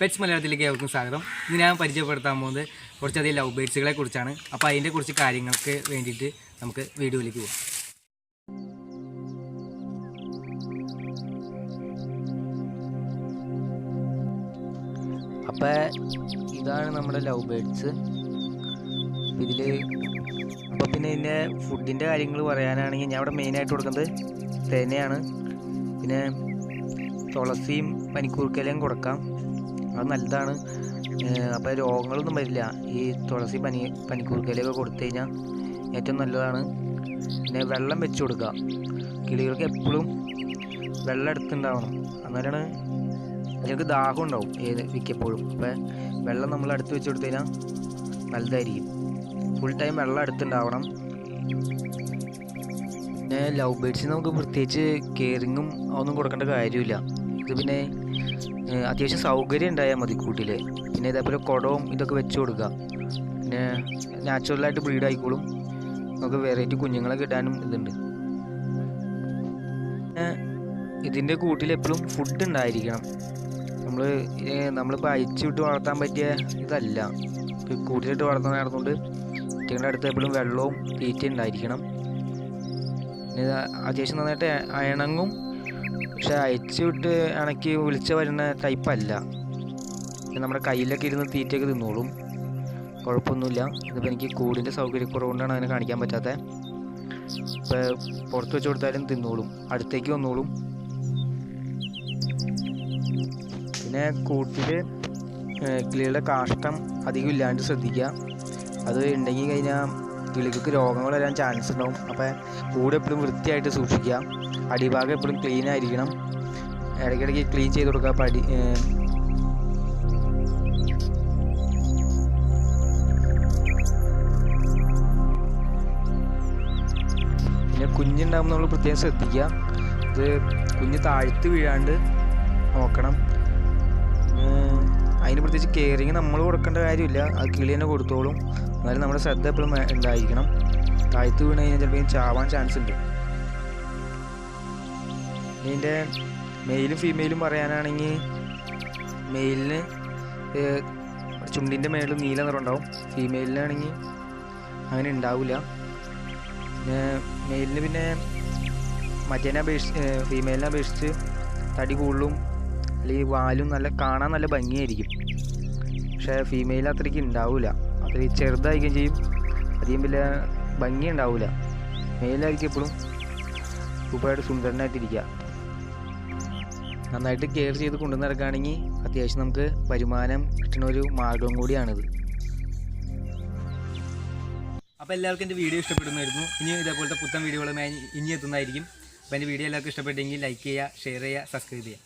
Pets മലയാളത്തിലേക്ക് ഏവർക്കും സ്വാഗതം. ഇന്ന് ഞാൻ പരിചയപ്പെടുത്താൻ പോകുന്നത് കുറച്ചധികം ലവ് ബേഡ്സുകളെ കുറിച്ചാണ്. അപ്പോൾ അതിൻ്റെ കുറച്ച് കാര്യങ്ങൾക്ക് വേണ്ടിയിട്ട് നമുക്ക് വീഡിയോയിലേക്ക് പോകാം. അപ്പോൾ ഇതാണ് നമ്മുടെ ലവ് ബേഡ്സ്. ഇതിൽ അപ്പോൾ പിന്നെ ഇതിൻ്റെ ഫുഡിൻ്റെ കാര്യങ്ങൾ പറയാനാണെങ്കിൽ ഞാൻ ഇവിടെ മെയിനായിട്ട് കൊടുക്കുന്നത് തേനയാണ്. പിന്നെ തുളസിയും പനിക്കൂർക്കയിലയും കൊടുക്കാം, അത് നല്ലതാണ്. അപ്പോൾ രോഗങ്ങളൊന്നും വരില്ല. ഈ തുളസി പനിക്കൂർക്കയിലൊക്കെ കൊടുത്തു കഴിഞ്ഞാൽ ഏറ്റവും നല്ലതാണ്. പിന്നെ വെള്ളം വെച്ച് കൊടുക്കുക. കിളികൾക്ക് എപ്പോഴും വെള്ളം എടുത്തുണ്ടാവണം, അന്നേരമാണ് അതിങ്ങൾക്ക് ദാഹം ഉണ്ടാവും മിക്കപ്പോഴും. അപ്പോൾ വെള്ളം നമ്മൾ അടുത്ത് വെച്ച് കൊടുത്തു കഴിഞ്ഞാൽ നല്ലതായിരിക്കും. ഫുൾ ടൈം വെള്ളം അടുത്തുണ്ടാവണം. പിന്നെ ലവ് ബേഡ്സിന് നമുക്ക് പ്രത്യേകിച്ച് കെയറിങ്ങും അതൊന്നും കൊടുക്കേണ്ട കാര്യമില്ല. ഇത് പിന്നെ അത്യാവശ്യം സൗകര്യം ഉണ്ടായാൽ മതി കൂട്ടിൽ. പിന്നെ ഇതേപോലെ കുടവും ഇതൊക്കെ വെച്ച് കൊടുക്കുക. പിന്നെ നാച്ചുറലായിട്ട് ബ്രീഡ് ആയിക്കോളും. നമുക്ക് വെറൈറ്റി കുഞ്ഞുങ്ങളെ കിട്ടാനും ഇതുണ്ട്. പിന്നെ ഇതിൻ്റെ കൂട്ടിൽ എപ്പോഴും ഫുഡ് ഉണ്ടായിരിക്കണം. നമ്മളിപ്പോൾ അയച്ചു വിട്ട് വളർത്താൻ പറ്റിയ ഇതല്ല. കൂട്ടിലിട്ട് വളർത്താൻ നടന്നുകൊണ്ട് കുട്ടികളുടെ അടുത്ത് എപ്പോഴും വെള്ളവും തീറ്റ ഉണ്ടായിരിക്കണം. പിന്നെ അത്യാവശ്യം നന്നായിട്ട് ഇണങ്ങും. പക്ഷെ അയച്ചു വിട്ട് ഇണക്കി വിളിച്ച് വരുന്ന ടൈപ്പല്ല. നമ്മുടെ കയ്യിലൊക്കെ ഇരുന്ന് തീറ്റയൊക്കെ തിന്നോളും, കുഴപ്പമൊന്നുമില്ല. ഇതിപ്പോൾ എനിക്ക് കൂടിൻ്റെ സൗകര്യക്കുറവുകൊണ്ടാണ് അതിനെ കാണിക്കാൻ പറ്റാത്തത്. ഇപ്പോൾ പുറത്ത് വെച്ച് കൊടുത്താലും തിന്നോളും, അടുത്തേക്ക് വന്നോളും. പിന്നെ കൂട്ടിൽ കിളികളുടെ കാഷ്ടം അധികം ഇല്ലാണ്ട് ശ്രദ്ധിക്കുക. അത് ഉണ്ടെങ്കിൽ കഴിഞ്ഞാൽ കിളികൾക്ക് രോഗങ്ങൾ വരാൻ ചാൻസ് ഉണ്ടാവും. അപ്പോൾ കൂട് എപ്പോഴും വൃത്തിയായിട്ട് സൂക്ഷിക്കുക. അടിഭാഗം എപ്പോഴും ക്ലീൻ ആയിരിക്കണം. ഇടയ്ക്കിടയ്ക്ക് ക്ലീൻ ചെയ്ത് കൊടുക്കുക. പിന്നെ കുഞ്ഞുണ്ടാകുമ്പോൾ നമ്മൾ പ്രത്യേകം ശ്രദ്ധിക്കുക. ഇത് കുഞ്ഞ് താഴ്ത്ത് വീഴാണ്ട് നോക്കണം. അതിന് പ്രത്യേകിച്ച് കെയറിങ് നമ്മൾ കൊടുക്കേണ്ട കാര്യമില്ല, അത് കിളി തന്നെ കൊടുത്തോളും. എന്നാലും നമ്മുടെ ശ്രദ്ധ എപ്പോഴും ഉണ്ടായിരിക്കണം. താഴ്ത്ത് വീണ് കഴിഞ്ഞാൽ ചിലപ്പോൾ ചാവാൻ ചാൻസ് ഉണ്ട്. ഇതിൻ്റെ മെയിലും ഫീമെയിലും പറയാനാണെങ്കിൽ മെയിലിന് ചുണ്ടിൻ്റെ മേളിൽ നീല നിറം ഉണ്ടാവും. ഫീമെയിലിനാണെങ്കിൽ അങ്ങനെ ഉണ്ടാവില്ല. പിന്നെ മെയിലിന് പിന്നെ ഫീമെയിലിനെ അപേക്ഷിച്ച് തടി കൂടുതലും അല്ലെങ്കിൽ വാലും കാണാൻ നല്ല ഭംഗിയായിരിക്കും. പക്ഷേ ഫീമെയിൽ അത്രയ്ക്ക് ഉണ്ടാവില്ല, അത്രയ്ക്ക് ചെറുതായിരിക്കുകയും ചെയ്യും. അധികം വലിയ ഭംഗി ഉണ്ടാവില്ല. മെയിലായിരിക്കും എപ്പോഴും സൂപ്പറായിട്ട് സുന്ദരനായിട്ടിരിക്കുക. നന്നായിട്ട് കെയർ ചെയ്ത് കൊണ്ടു നടക്കുകയാണെങ്കിൽ അത്യാവശ്യം നമുക്ക് വരുമാനം കിട്ടുന്ന ഒരു മാർഗം കൂടിയാണിത്. അപ്പോൾ എല്ലാവർക്കും എൻ്റെ വീഡിയോ ഇഷ്ടപ്പെടുന്നതായിരുന്നു. ഇനി ഇതേപോലത്തെ പുത്തൻ വീഡിയോകളുമായി ഇനി എത്തുന്നതായിരിക്കും. അപ്പോൾ എൻ്റെ വീഡിയോ എല്ലാവർക്കും ഇഷ്ടപ്പെട്ടെങ്കിൽ ലൈക്ക് ചെയ്യുക, ഷെയർ ചെയ്യുക, സബ്സ്ക്രൈബ് ചെയ്യുക.